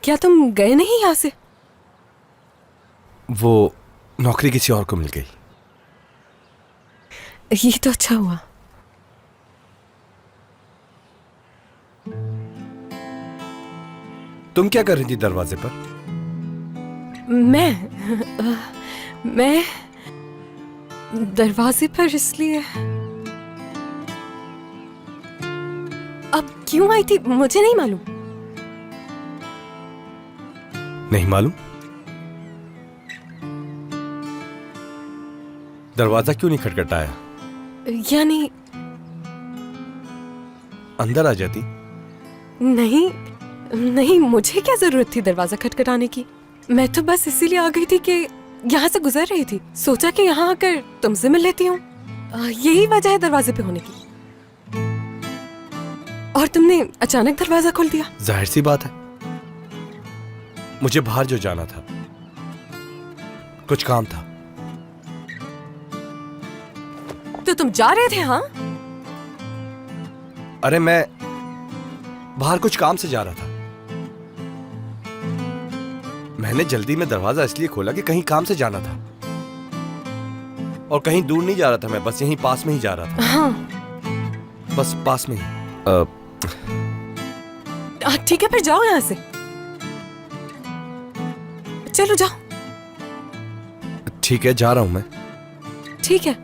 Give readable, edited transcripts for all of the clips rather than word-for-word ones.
क्या तुम गए नहीं यहाँ से? वो नौकरी किसी और को मिल गई। ये तो अच्छा हुआ। तुम क्या कर रही थी दरवाजे पर? मैं दरवाजे पर इसलिए। अब क्यों आई थी मुझे नहीं मालूम। नहीं मालूम? दरवाजा क्यों नहीं खटखटाया? यानी अंदर आ जाती। नहीं नहीं, मुझे क्या जरूरत थी दरवाजा खटखटाने की। मैं तो बस इसीलिए आ गई थी कि यहाँ से गुजर रही थी, सोचा कि यहाँ आकर तुमसे मिल लेती हूँ। यही वजह है दरवाजे पे होने की। और तुमने अचानक दरवाजा खोल दिया। जाहिर सी बात है, मुझे बाहर जो जाना था, कुछ काम था। तो तुम जा रहे थे? हाँ। अरे मैं बाहर कुछ काम से जा रहा था। मैंने जल्दी में दरवाजा इसलिए खोला कि कहीं काम से जाना था, और कहीं दूर नहीं जा रहा था मैं, बस यहीं पास में ही जा रहा था। हाँ। बस पास में ही। ठीक है, फिर जाओ यहाँ से। चलो जाओ। ठीक है, जा रहा हूं मैं। ठीक है।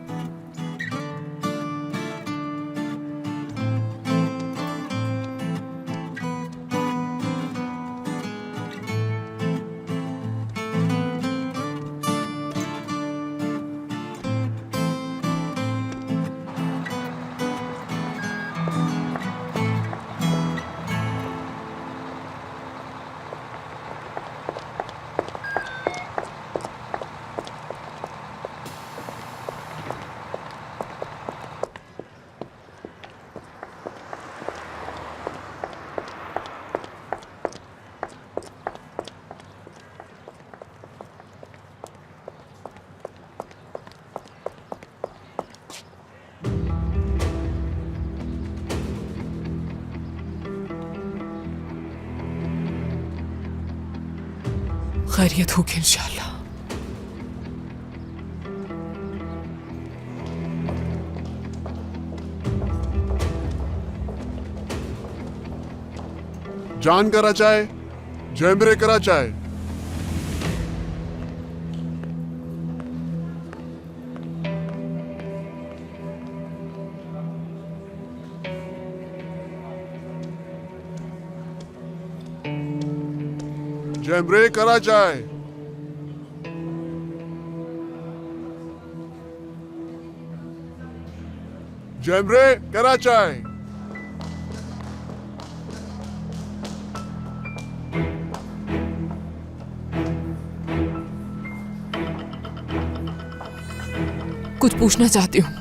खैरियत होगी इंशाल्लाह। जान करा चाहे, जैमरे करा चाहे। जैमरे करा चाहे। जैमरे करा चाहे। कुछ पूछना चाहती हूँ।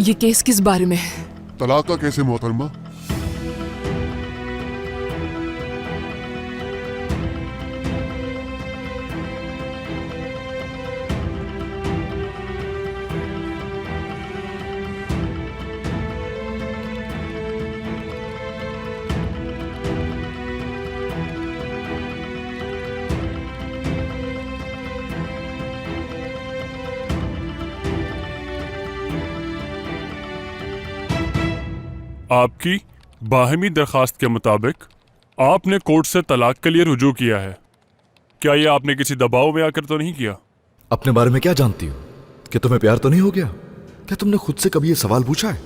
ये केस किस बारे में है? तलाक का कैसे मोहतरमा? आपकी बाहमी दरखास्त के मुताबिक आपने कोर्ट से तलाक के लिए रुजू किया है। क्या ये आपने किसी दबाव में आकर तो नहीं किया? अपने बारे में क्या जानती हो? कि तुम्हें प्यार तो नहीं हो गया? क्या तुमने खुद से कभी ये सवाल पूछा है?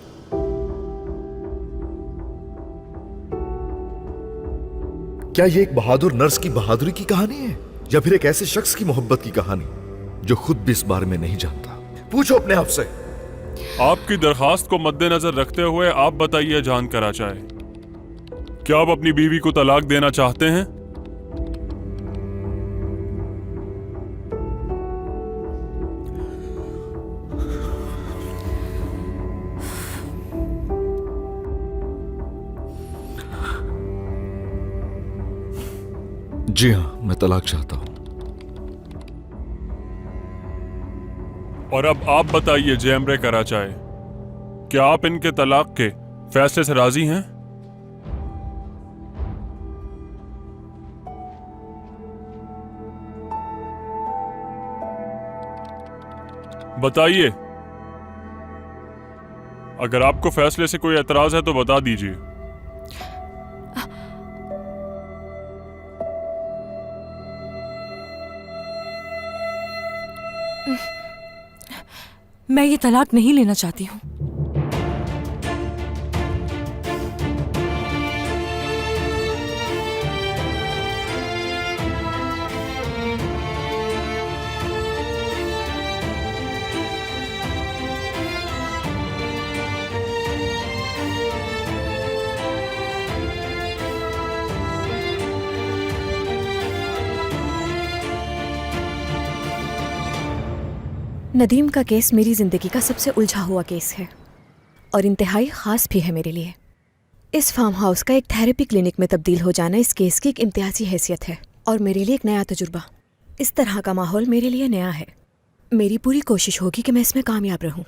क्या ये एक बहादुर नर्स की बहादुरी की कहानी है, या फिर एक ऐसे शख्स की मोहब्बत की कहानी जो खुद भी इस बारे में नहीं जानता? पूछो अपने आप से। आपकी दरखास्त को मद्देनजर रखते हुए आप बताइए जान करा चाहे, क्या आप अपनी बीवी को तलाक देना चाहते हैं? जी हाँ, मैं तलाक चाहता हूं। और अब आप बताइए जैमरे कराचाय, क्या आप इनके तलाक के फैसले से राजी हैं? बताइए। अगर आपको फैसले से कोई एतराज है तो बता दीजिए। मैं ये तलाक नहीं लेना चाहती हूँ। नदीम का केस मेरी जिंदगी का सबसे उलझा हुआ केस है और इंतहाई खास भी है मेरे लिए। इस फार्म हाउस का एक थेरेपी क्लिनिक में तब्दील हो जाना इस केस की एक इम्तियाजी हैसियत है और मेरे लिए एक नया तजुर्बा। इस तरह का माहौल मेरे लिए नया है। मेरी पूरी कोशिश होगी कि मैं इसमें कामयाब रहूं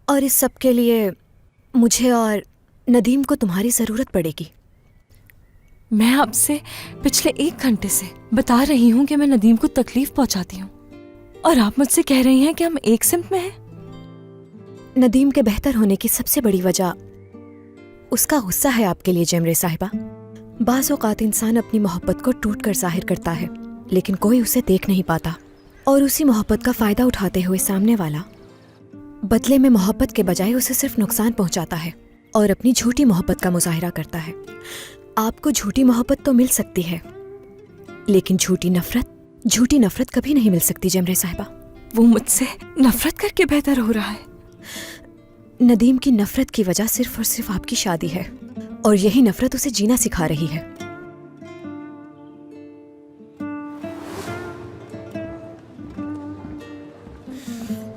और इस सब के लिए मुझे और नदीम को तुम्हारी ज़रूरत पड़ेगी। मैं आपसे पिछले 1 घंटे से बता रही हूँ कि मैं नदीम को तकलीफ पहुँचाती हूँ और आप मुझसे कह रही हैं कि हम एक सिमत में हैं। नदीम के बेहतर होने की सबसे बड़ी वजह उसका गुस्सा है आपके लिए जैमरे साहिबा। बाज़ औक़ात इंसान अपनी मोहब्बत को टूट कर जाहिर करता है लेकिन कोई उसे देख नहीं पाता और उसी मोहब्बत का फ़ायदा उठाते हुए सामने वाला बदले में मोहब्बत के बजाय उसे सिर्फ नुकसान पहुंचाता है और अपनी झूठी मोहब्बत का मुजाहिरा करता है। आपको झूठी मोहब्बत तो मिल सकती है लेकिन झूठी नफरत कभी नहीं मिल सकती जैमरे साहिबा। वो मुझसे नफरत करके बेहतर हो रहा है। नदीम की नफरत की वजह सिर्फ और सिर्फ आपकी शादी है और यही नफरत उसे जीना सिखा रही है।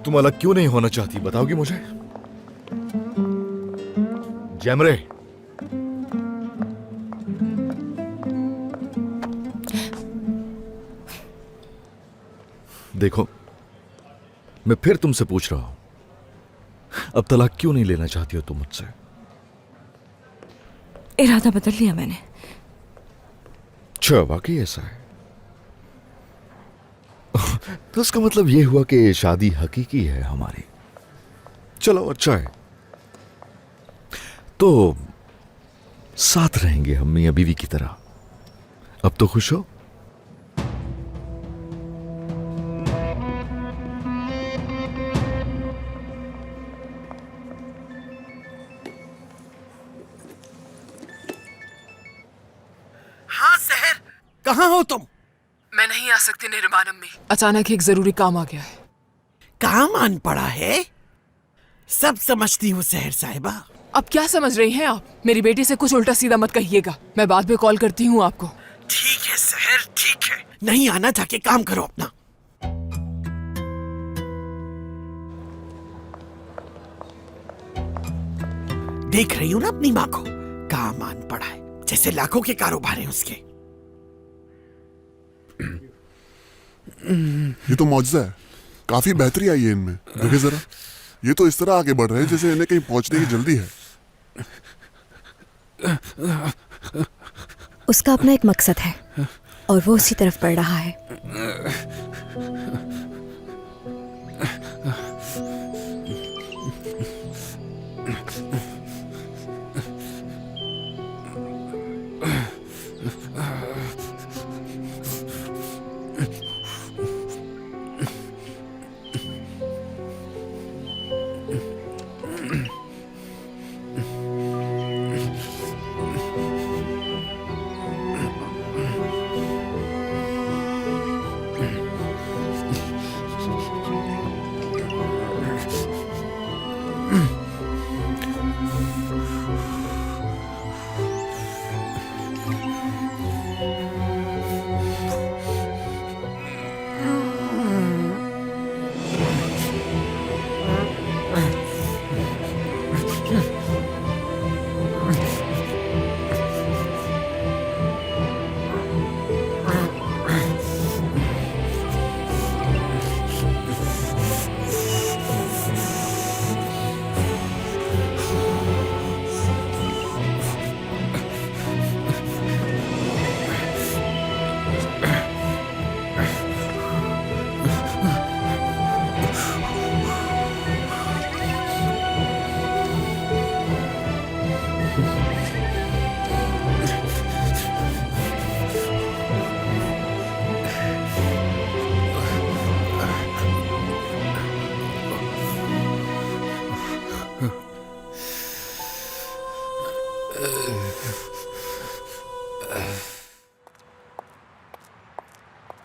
तुम अलग क्यों नहीं होना चाहती, बताओगी मुझे? जैमरे, देखो मैं फिर तुमसे पूछ रहा हूं, अब तलाक क्यों नहीं लेना चाहती हो तुम मुझसे? इरादा बदल लिया मैंने। अच्छा, वाकई ऐसा है? तो इसका मतलब यह हुआ कि शादी हकीकी है हमारी। चलो अच्छा है, तो साथ रहेंगे हम मियां बीवी की तरह। अब तो खुश हो? हाँ सहर, कहाँ हो तुम? मैं नहीं आ सकती निरमान अम्मी, अचानक एक जरूरी काम आ गया है। काम आन पड़ा है? सब समझती हूँ सहर साहिबा। अब क्या समझ रही हैं आप? मेरी बेटी से कुछ उल्टा सीधा मत कहिएगा, मैं बाद में कॉल करती हूँ आपको। ठीक है सहर, ठीक है। नहीं आना, जाके काम करो अपना। देख रही हूँ ना अपनी माँ को, काम आन पड़ा है, जैसे लाखों के कारोबार हैं उसके। ये तो मौजज़ा है, काफी बेहतरी आई है इनमें। देखिए जरा, ये तो इस तरह आगे बढ़ रहे हैं जैसे इन्हें कहीं पहुंचने की जल्दी है। उसका अपना एक मकसद है और वो उसी तरफ बढ़ रहा है।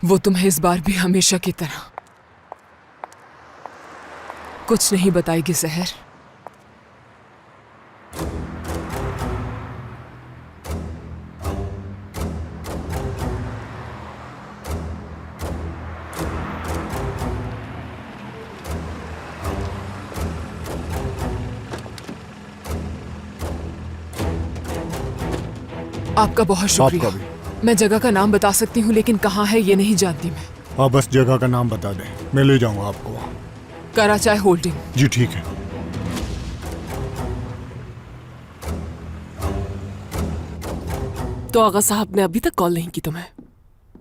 वो तुम्हें इस बार भी हमेशा की तरह कुछ नहीं बताएगी सहर। आपका बहुत शुक्रिया। मैं जगह का नाम बता सकती हूँ लेकिन कहाँ है ये नहीं जानती मैं। आप बस जगह का नाम बता दें, मैं ले जाऊंगा आपको वहाँ। कराचाय होल्डिंग। जी ठीक है। तो आगा साहब ने अभी तक कॉल नहीं की तुम्हें?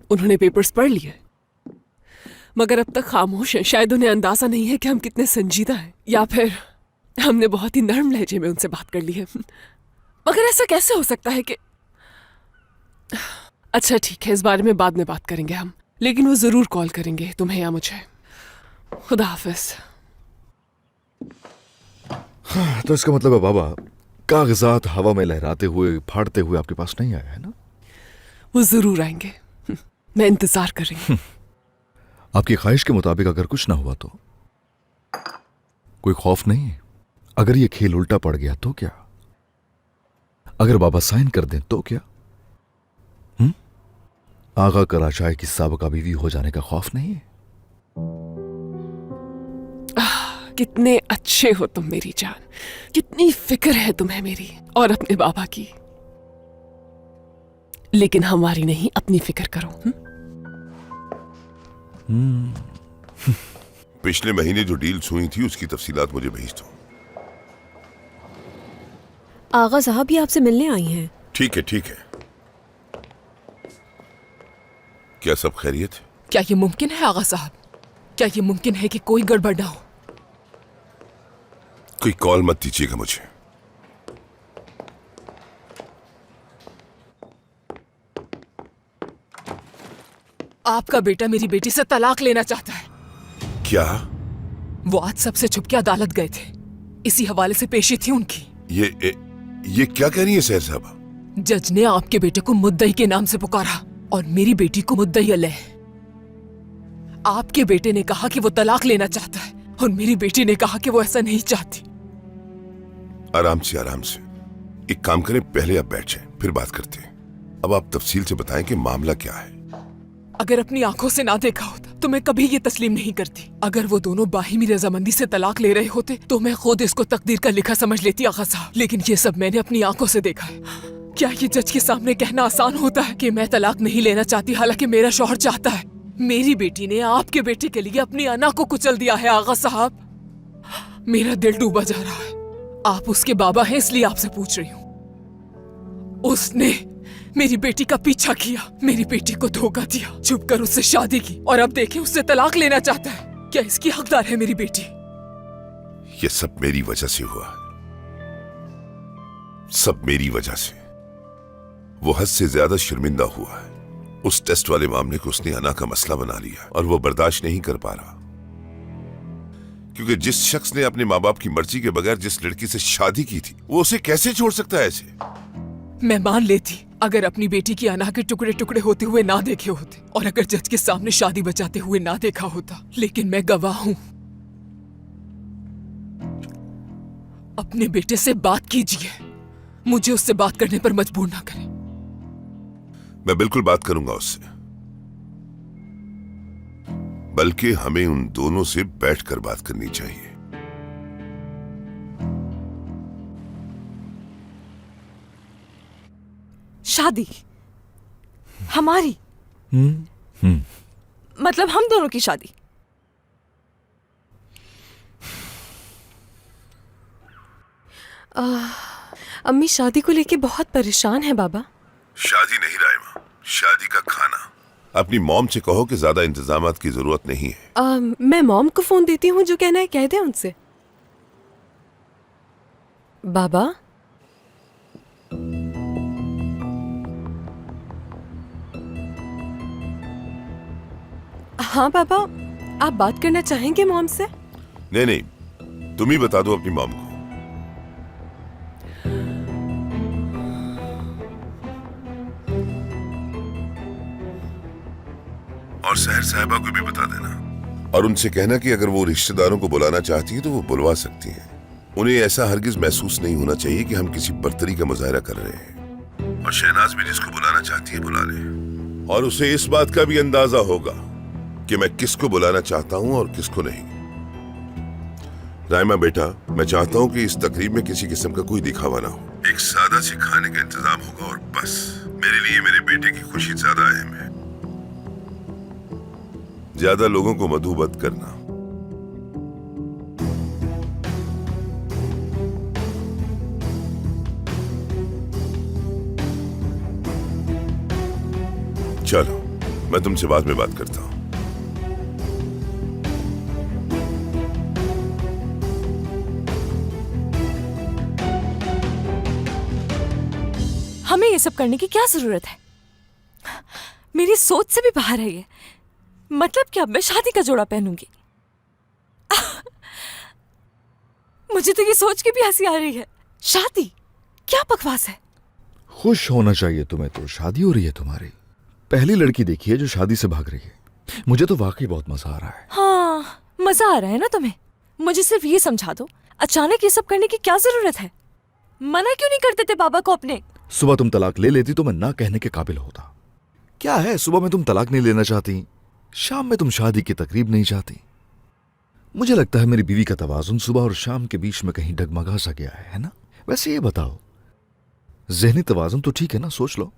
उन्होंने पेपर्स पढ़ लिए मगर अब तक खामोश है। शायद उन्हें अंदाजा नहीं है कि हम कितने संजीदा हैं, या फिर हमने बहुत ही नर्म लहजे में उनसे बात कर ली है। मगर ऐसा कैसे हो सकता है कि... अच्छा ठीक है, इस बारे में बाद में बात करेंगे हम, लेकिन वो जरूर कॉल करेंगे तुम्हें या मुझे। खुदा हाफिज। तो इसका मतलब है बाबा, कागजात हवा में लहराते हुए फाड़ते हुए आपके पास नहीं आया है ना? वो जरूर आएंगे, मैं इंतजार कर रही हूँ। आपकी ख्वाहिश के मुताबिक अगर कुछ ना हुआ तो कोई खौफ नहीं है? अगर ये खेल उल्टा पड़ गया तो क्या? अगर बाबा साइन कर दें तो क्या? आगा कराचाय की साबका बीवी हो जाने का खौफ नहीं है? कितने अच्छे हो तुम मेरी जान, कितनी फिक्र है तुम्हें मेरी और अपने बाबा की। लेकिन हमारी नहीं, अपनी फिक्र करो। पिछले महीने जो डील्स हुई थी उसकी तफसीलात मुझे भेज दो। आगा साहब भी आपसे मिलने आई हैं। ठीक है ठीक है। क्या सब खैरियत है? क्या ये मुमकिन है आगा साहब? क्या ये मुमकिन है कि कोई गड़बड़ ना हो? कोई कॉल मत दीजिएगा मुझे। आपका बेटा मेरी बेटी से तलाक लेना चाहता है। क्या? वो आज सबसे छुप के अदालत गए थे, इसी हवाले से पेशी थी उनकी। ये क्या कह रही है सहर साहबा? जज ने आपके बेटे को मुद्दई के नाम से पुकारा और मेरी बेटी को मुद्दई अलैह। आपके बेटे ने कहा कि वो तलाक लेना चाहता है और मेरी बेटी ने कहा कि वो ऐसा नहीं चाहती। आराम से आराम से। एक काम करें, पहले आप बैठ जाएं, फिर बात करते हैं। अब आप तफसील से बताएं कि मामला क्या है। अगर अपनी आंखों से ना देखा होता तो मैं कभी ये तस्लीम नहीं करती। अगर वो दोनों बाहिमी रजामंदी से तलाक ले रहे होते तो मैं खुद इसको तकदीर का लिखा समझ लेती आगा साहब। लेकिन ये सब मैंने अपनी आंखों से देखा है। क्या ये जज के सामने कहना आसान होता है कि मैं तलाक नहीं लेना चाहती, हालांकि मेरा शौहर चाहता है? मेरी बेटी ने आपके बेटे के लिए अपनी अना को कुचल दिया है आगा साहब। मेरा दिल डूबा जा रहा है। आप उसके बाबा हैं इसलिए आपसे पूछ रही हूँ। उसने मेरी बेटी का पीछा किया, मेरी बेटी को धोखा दिया, छुप कर उससे शादी की और अब देखें उससे तलाक लेना चाहता है। क्या इसकी हकदार है मेरी बेटी? ये सब मेरी वजह से हुआ, सब मेरी वजह से। वो हद से ज्यादा शर्मिंदा हुआ है। उस टेस्ट वाले मामले को उसने अना का मसला बना लिया और वो बर्दाश्त नहीं कर पा रहा, क्योंकि जिस शख्स ने अपने माँ बाप की मर्जी के बगैर जिस लड़की से शादी की थी वो उसे कैसे छोड़ सकता है ऐसे? मैं मान लेती अगर अपनी बेटी की अना के टुकड़े टुकड़े होते हुए ना देखे होते और अगर जज के सामने शादी बचाते हुए ना देखा होता, लेकिन मैं गवाह हूं। अपने बेटे से बात कीजिए, मुझे उससे बात करने पर मजबूर ना करें। मैं बिल्कुल बात करूंगा उससे, बल्कि हमें उन दोनों से बैठकर बात करनी चाहिए। शादी हमारी? मतलब हम दोनों की शादी? अम्मी शादी को लेके बहुत परेशान है बाबा। शादी नहीं राइमा, शादी का खाना। अपनी मॉम से कहो कि ज्यादा इंतजामात की जरूरत नहीं है। मैं मॉम को फोन देती हूँ, जो कहना है कह दे उनसे। बाबा हाँ बाबा, आप बात करना चाहेंगे मॉम से? नहीं नहीं, तुम ही बता दो अपनी मॉम को। और सहर साहिबा को भी बता देना, और उनसे कहना कि अगर वो रिश्तेदारों को बुलाना चाहती है तो वो बुलवा सकती हैं। उन्हें ऐसा हरगिज महसूस नहीं होना चाहिए कि हम किसी बर्तरी का मुजाहरा कर रहे हैं। और शहनाज भी जिसको बुलाना चाहती है बुला ले, और उसे इस बात का भी अंदाजा होगा कि मैं किसको बुलाना चाहता हूं और किसको नहीं। रायमा बेटा, मैं चाहता हूं कि इस तकरीब में किसी किस्म का कोई दिखावा ना हो। एक सादा से खाने का इंतजाम होगा और बस। मेरे लिए मेरे बेटे की खुशी ज्यादा अहम है। ज्यादा लोगों को मधु मत करना। चलो, मैं तुमसे बाद में बात करता हूं। हमें ये सब करने की क्या जरूरत है? मेरी सोच से भी बाहर है ये। मतलब क्या, मैं शादी का जोड़ा पहनूंगी? मुझे तो ये सोच के भी हंसी आ रही है। शादी क्या बकवास है। खुश होना चाहिए तुम्हें, तो शादी हो रही है तुम्हारी। पहली लड़की देखी है जो शादी से भाग रही है। मुझे तो वाकई बहुत मजा आ रहा है। हाँ, मजा आ रहा है ना तुम्हें? मुझे सिर्फ ये समझा दो, अचानक ये सब करने की क्या जरूरत है? मना क्यों नहीं करते थे बाबा को अपने? सुबह तुम तलाक ले लेती तो मैं ना कहने के काबिल होता। क्या है, सुबह में तुम तलाक नहीं लेना चाहती, शाम में तुम शादी की तकरीब नहीं चाहती। मुझे लगता है मेरी बीवी का तवाजुन सुबह और शाम के बीच में कहीं डगमगा सा गया है ना? वैसे ये बताओ, ज़हनी तवाजुन तो ठीक है ना? सोच लो।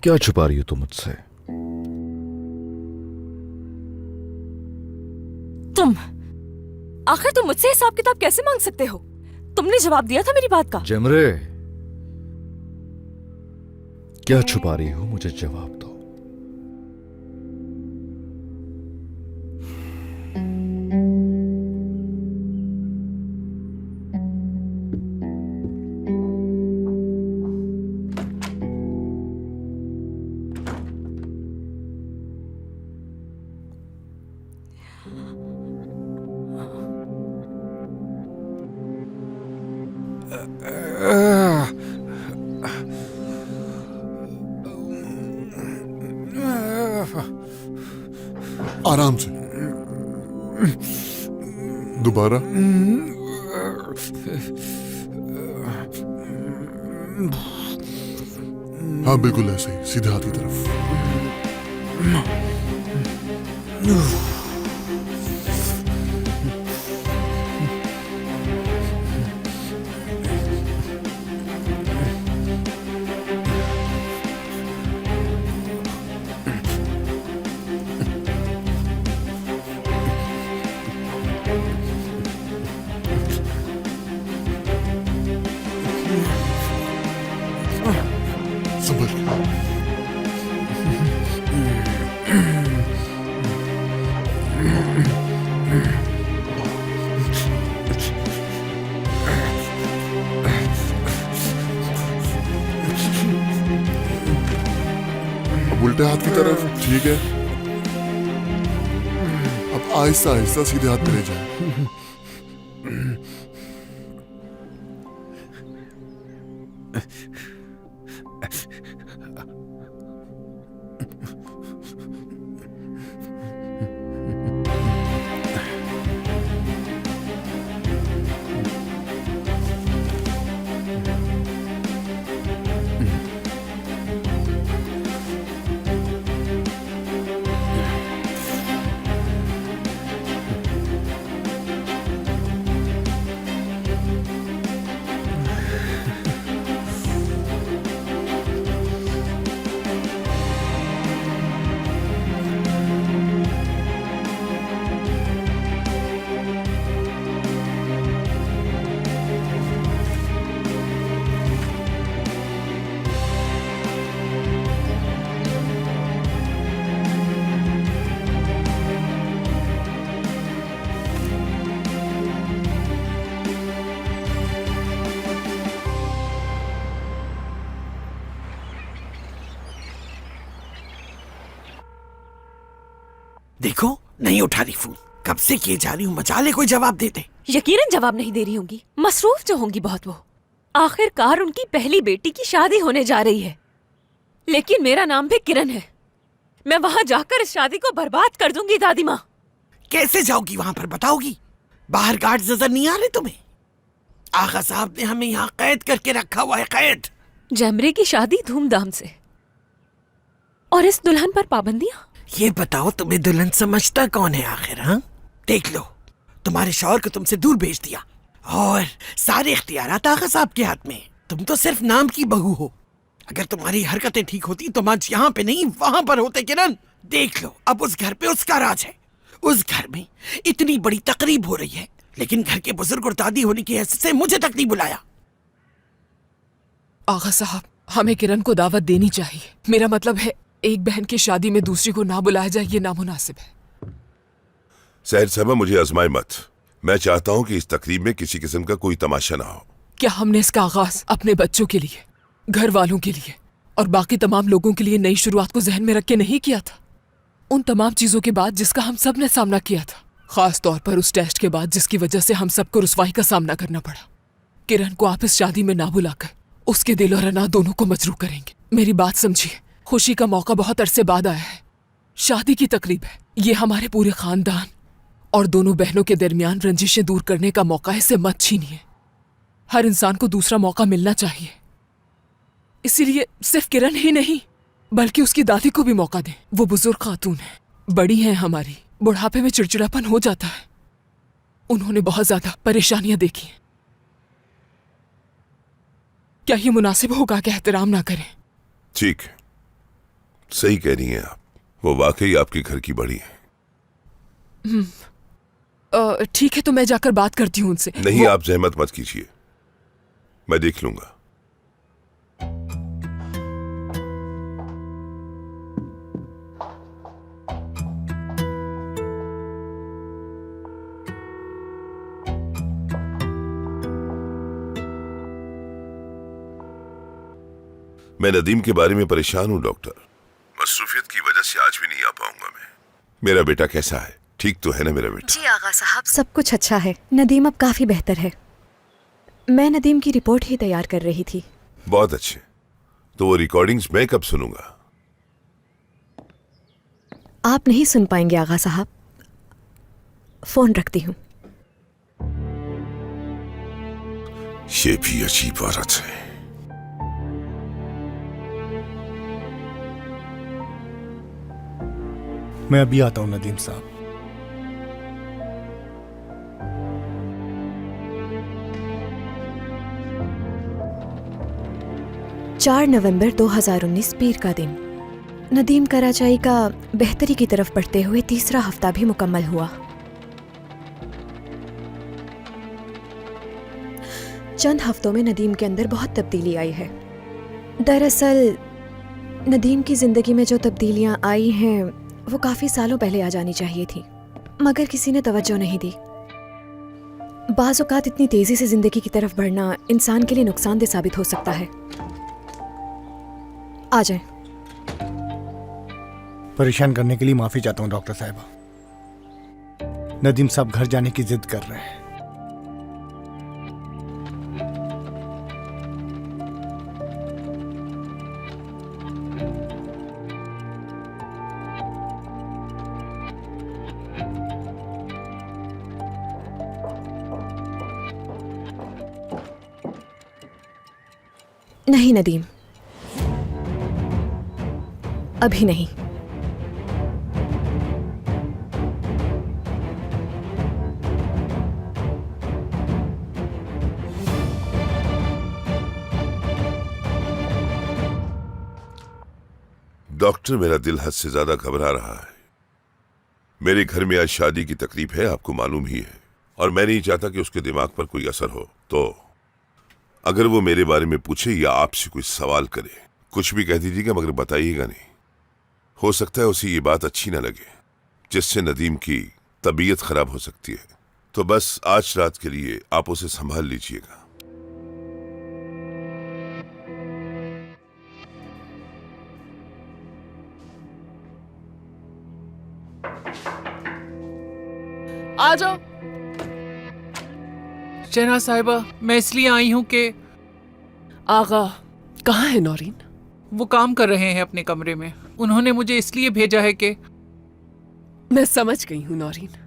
क्या छुपा रही हो तुम मुझसे? तुम आखिर तुम मुझसे हिसाब किताब कैसे मांग सकते हो? तुमने जवाब दिया था मेरी बात का। जेमरे, क्या छुपा रही हो? मुझे जवाब दो। आराम से, दोबारा। हाँ बिल्कुल ऐसे ही, सीधे हाथ की तरफ। संभल के। अब उल्टे हाथ की तरफ, ठीक है। अब आहिस्ता आहिस्ता सीधे हाथ पे ले जाए। देखो, नहीं उठा रही फोन। कब से किए जा रही हूँ, मचा ले कोई जवाब दे दे। यकीनन जवाब नहीं दे रही होंगी, मसरूफ जो होंगी बहुत वो। आखिरकार उनकी पहली बेटी की शादी होने जा रही है, लेकिन मेरा नाम भी किरण है। मैं वहां जाकर इस शादी को बर्बाद कर दूंगी दादी माँ। कैसे जाओगी वहां पर, बताओगी? बाहर गार्ड नजर नहीं आ रहे तुम्हें? आगा साहब ने हमें यहाँ कैद करके रखा हुआ है, कैद। जमरे की शादी धूमधाम से, और इस दुल्हन पर पाबंदियां। ये बताओ तुम्हें दुल्हन समझता कौन है आखिर? हाँ, देख लो, तुम्हारे शौहर को तुमसे दूर भेज दिया और सारे इख्तियारात आगा साहब के हाथ में। तुम तो सिर्फ नाम की बहू हो। अगर तुम्हारी हरकतें ठीक होती तो आज यहाँ पे नहीं वहां पर होते। किरण, देख लो, अब उस घर पे उसका राज है। उस घर में इतनी बड़ी तकरीब हो रही है, लेकिन घर के बुजुर्ग और दादी होने की हैसियत से मुझे तक नहीं बुलाया। आगा साहब, हमें किरण को दावत देनी चाहिए। मेरा मतलब है, एक बहन की शादी में दूसरी को ना बुलाया जाए, ये नामुनासिब है। सहर साहबा, मुझे आजमाए मत। मैं चाहता हूँ कि इस तकरीब में किसी किस्म का कोई तमाशा ना हो। क्या हमने इसका आगाज अपने बच्चों के लिए, घर वालों के लिए और बाकी तमाम लोगों के लिए नई शुरुआत को जहन में रख के नहीं किया था? उन तमाम चीजों के बाद जिसका हम सब ने सामना किया था, खास तौर पर उस टेस्ट के बाद जिसकी वजह से हम सबको रुसवाई का सामना करना पड़ा। किरण को आप इस शादी में ना बुलाकर उसके दिल और अना दोनों को मजरूह करेंगे। मेरी बात समझिए, खुशी का मौका बहुत अरसे बाद आया है। शादी की तकरीब है, ये हमारे पूरे खानदान और दोनों बहनों के दरमियान रंजिशें दूर करने का मौका है। इसे मत छीनिए। हर इंसान को दूसरा मौका मिलना चाहिए। इसीलिए सिर्फ किरण ही नहीं बल्कि उसकी दादी को भी मौका दें। वो बुजुर्ग खातून है, बड़ी हैं हमारी, बुढ़ापे में चिड़चिड़ापन हो जाता है। उन्होंने बहुत ज्यादा परेशानियां देखी हैं। क्या ये मुनासिब होगा कि एहतराम ना करें? ठीक है, सही कह रही हैं आप। वो वाकई आपके घर की बड़ी है। ठीक है, तो मैं जाकर बात करती हूँ उनसे। नहीं, आप जहमत मत कीजिए, मैं देख लूंगा। मैं नदीम के बारे में परेशान हूं डॉक्टर। मसरूफियत की वजह से आज भी नहीं आ पाऊंगा मैं। मेरा बेटा कैसा है? ठीक तो है ना मेरा बेटा? जी आगा साहब, सब कुछ अच्छा है। नदीम अब काफी बेहतर है। मैं नदीम की रिपोर्ट ही तैयार कर रही थी। बहुत अच्छे। तो वो रिकॉर्डिंग्स मैं कब सुनूंगा? आप नहीं सुन पाएंगे आगा साहब। फोन रखती हूँ। ये भी अजीब औरत है। मैं अभी आता हूं नदीम साहब। 4 नवंबर 2019 पीर का दिन। नदीम कराचाई का बेहतरी की तरफ बढ़ते हुए तीसरा हफ्ता भी मुकम्मल हुआ। चंद हफ्तों में नदीम के अंदर बहुत तब्दीली आई है। दरअसल नदीम की जिंदगी में जो तब्दीलियां आई हैं वो काफी सालों पहले आ जानी चाहिए थी, मगर किसी ने तवज्जो नहीं दी। बाज़ औक़ात इतनी तेजी से जिंदगी की तरफ बढ़ना इंसान के लिए नुकसानदेह साबित हो सकता है। आ जाएं। परेशान करने के लिए माफी चाहता हूं डॉक्टर साहिबा। नदीम साहब घर जाने की जिद कर रहे हैं। नहीं नदीम, अभी नहीं। डॉक्टर, मेरा दिल हद से ज्यादा घबरा रहा है। मेरे घर में आज शादी की तकलीफ है, आपको मालूम ही है, और मैं नहीं चाहता कि उसके दिमाग पर कोई असर हो। तो अगर वो मेरे बारे में पूछे या आपसे कुछ सवाल करे, कुछ भी कह दीजिएगा, मगर बताइएगा नहीं। हो सकता है उसे ये बात अच्छी ना लगे, जिससे नदीम की तबीयत खराब हो सकती है। तो बस आज रात के लिए आप उसे संभाल लीजिएगा। आ जाओ। शहनाज साहिबा, मैं इसलिए आई हूं कि आगा कहाँ है नौरीन? वो काम कर रहे हैं अपने कमरे में। उन्होंने मुझे इसलिए भेजा है कि मैं समझ गई हूँ नौरीन।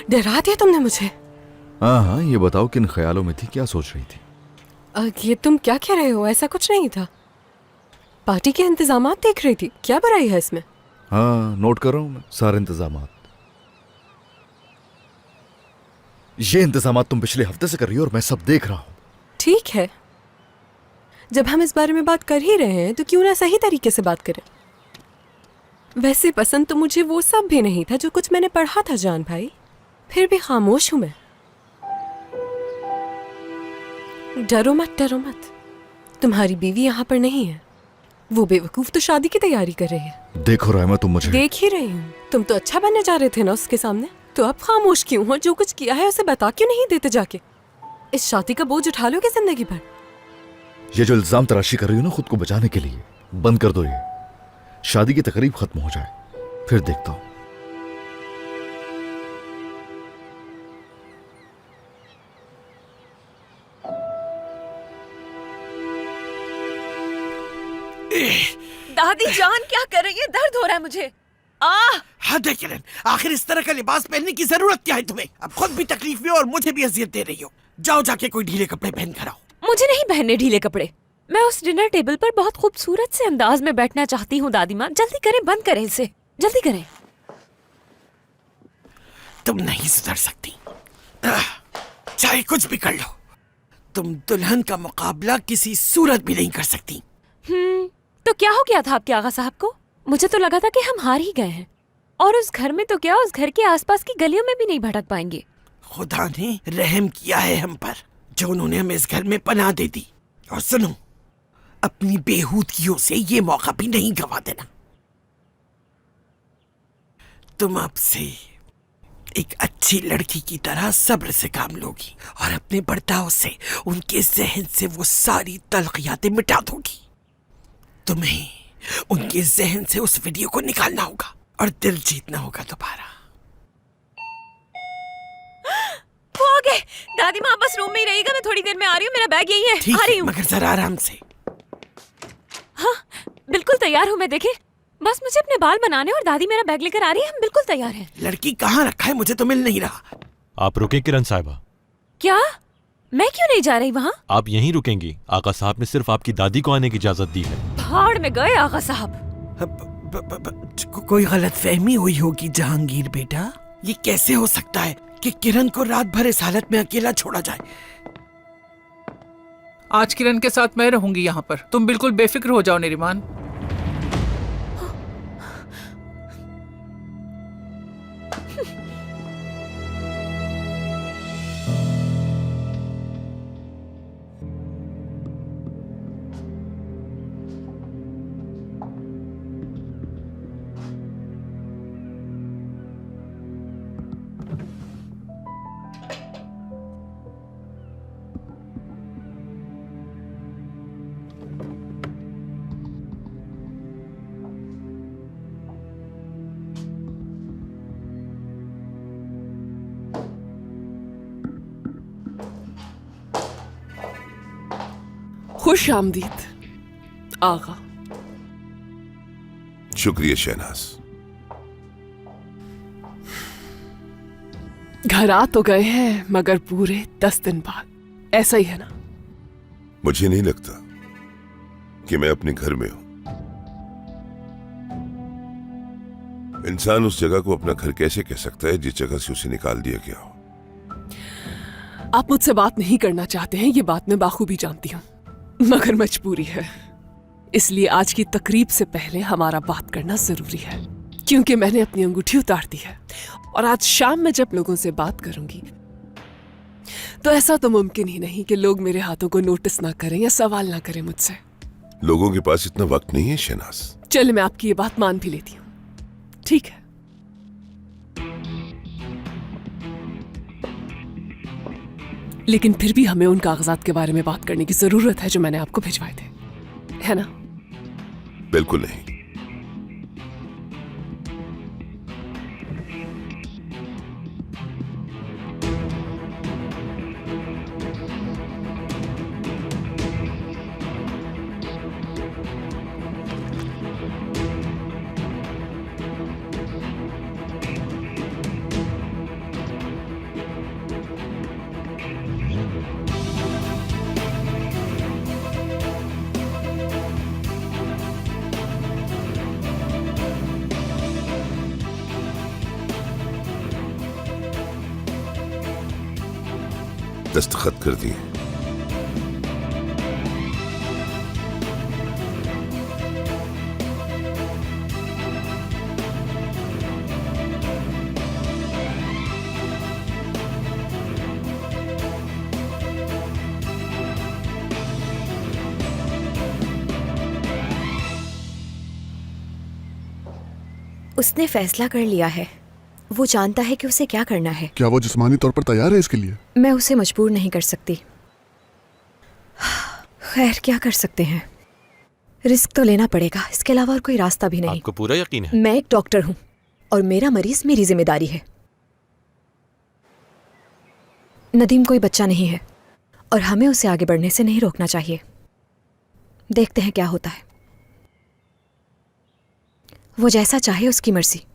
डरा दिया तुमने मुझे। हाँ हाँ, ये बताओ किन ख्यालों में थी, क्या सोच रही थी? ये तुम क्या कह रहे हो? ऐसा कुछ नहीं था। पार्टी के इंतजामात देख रही थी। क्या बुराई है इसमें? हाँ, नोट कर रहा हूं मैं सारे इंतजामात। ये इंतजामात तुम पिछले हफ्ते से कर रही हो और मैं सब देख रहा हूं। ठीक है, जब हम इस बारे में बात कर ही रहे हैं तो क्यों ना सही तरीके से बात करें। वैसे पसंद तो मुझे वो सब भी नहीं था जो कुछ मैंने पढ़ा था जान भाई, फिर भी खामोश हूं मैं। डरो मत, डरो मत। तुम्हारी बीवी यहाँ पर नहीं है। वो बेवकूफ तो शादी की तैयारी कर रही है। देखो रायमा, तुम मुझे देख ही रही हूँ। तुम तो अच्छा बनने जा रहे थे ना उसके सामने, तो अब खामोश क्यों हो? जो कुछ किया है उसे बता क्यों नहीं देते जाके? इस शादी का बोझ उठा लोगे जिंदगी भर। ये जो इल्जाम तराशी कर रही हो ना खुद को बचाने के लिए, बंद कर दो। ये शादी की तकरीब खत्म हो जाए, फिर देखता हूं। दादी जान क्या कर रही है? दर्द हो रहा है मुझे। हद है किरण, आखिर इस तरह का लिबास पहनने की जरूरत क्या है तुम्हें? अब खुद भी तकलीफ में और मुझे भी अजियत दे रही हो। जाओ जाके कोई ढीले कपड़े पहन कर आओ। मुझे नहीं पहनने ढीले कपड़े। मैं उस डिनर टेबल पर बहुत खूबसूरत से अंदाज में बैठना चाहती हूँ। दादी माँ जल्दी करें, बंद करें इसे, जल्दी करें। तुम नहीं सुधर सकती, चाहे कुछ भी कर लो। तुम दुल्हन का मुकाबला किसी सूरत भी नहीं कर सकती। तो क्या हो गया था आपके आगा साहब को? मुझे तो लगा था कि हम हार ही गए हैं, और उस घर में तो क्या, उस घर के आसपास की गलियों में भी नहीं भटक पाएंगे। खुदा ने रहम किया है हम पर, जो उन्होंने हमें इस घर में पनाह दे दी। और सुनो, अपनी बेहूदगियों से ये मौका भी नहीं गवा देना। तुम अब से एक अच्छी लड़की की तरह सब्र से काम लोगी और अपने बर्ताव से उनके जहन से वो सारी तलखियातें मिटा दोगी। तुम्हें उनके जहन से उस वीडियो को निकालना होगा और दिल जीतना होगा दोबारा। वो आ गए। दादी माँ बस रूम में ही रहेगा, मैं थोड़ी देर में आ रही हूँ। मेरा बैग यही है, आ रही हूँ। मगर जरा आराम से। हाँ बिल्कुल तैयार हूँ मैं। देखे, बस मुझे अपने बाल बनाने और दादी मेरा बैग लेकर आ रही है। हम बिल्कुल तैयार हैं। लड़की कहाँ रखा है, मुझे तो मिल नहीं रहा। आप रुके किरण साहिबा। क्या? मैं क्यों नहीं जा रही वहाँ? आप यहीं रुकेंगी। आका साहब ने सिर्फ आपकी दादी को आने की इजाजत दी है। भाड़ में गए आका साहब। कोई गलतफहमी हुई होगी जहांगीर बेटा। ये कैसे हो सकता है कि किरण को रात भर इस हालत में अकेला छोड़ा जाए? आज किरण के साथ मैं रहूंगी यहाँ पर। तुम बिल्कुल बेफिक्र हो जाओ निरिमान। खुश आमदीद आगा। शुक्रिया शहनाज। घर आ तो गए हैं मगर पूरे 10 दिन बाद। ऐसा ही है ना? मुझे नहीं लगता कि मैं अपने घर में हूं। इंसान उस जगह को अपना घर कैसे कह सकता है जिस जगह से उसे निकाल दिया गया हो? आप मुझसे बात नहीं करना चाहते हैं, ये बात मैं बाखूबी जानती हूँ, मगर मजबूरी है। इसलिए आज की तकरीब से पहले हमारा बात करना जरूरी है, क्योंकि मैंने अपनी अंगूठी उतार दी है और आज शाम में जब लोगों से बात करूंगी तो ऐसा तो मुमकिन ही नहीं कि लोग मेरे हाथों को नोटिस ना करें या सवाल ना करें मुझसे। लोगों के पास इतना वक्त नहीं है शहनाज। चले, मैं आपकी ये बात मान भी लेती हूँ, ठीक है। लेकिन फिर भी हमें उन कागजात के बारे में बात करने की जरूरत है जो मैंने आपको भिजवाए थे, है ना? बिल्कुल नहीं। दस्तखत कर दिए। उसने फैसला कर लिया है। वो जानता है कि उसे क्या करना है। क्या वो जिस्मानी तौर पर तैयार है इसके लिए? मैं उसे मजबूर नहीं कर सकती। खैर, क्या कर सकते हैं, रिस्क तो लेना पड़ेगा, इसके अलावा और कोई रास्ता भी नहीं। आपको पूरा यकीन है? मैं एक डॉक्टर हूँ और मेरा मरीज मेरी जिम्मेदारी है। नदीम कोई बच्चा नहीं है और हमें उसे आगे बढ़ने से नहीं रोकना चाहिए। देखते हैं क्या होता है। वो जैसा चाहे उसकी मर्जी।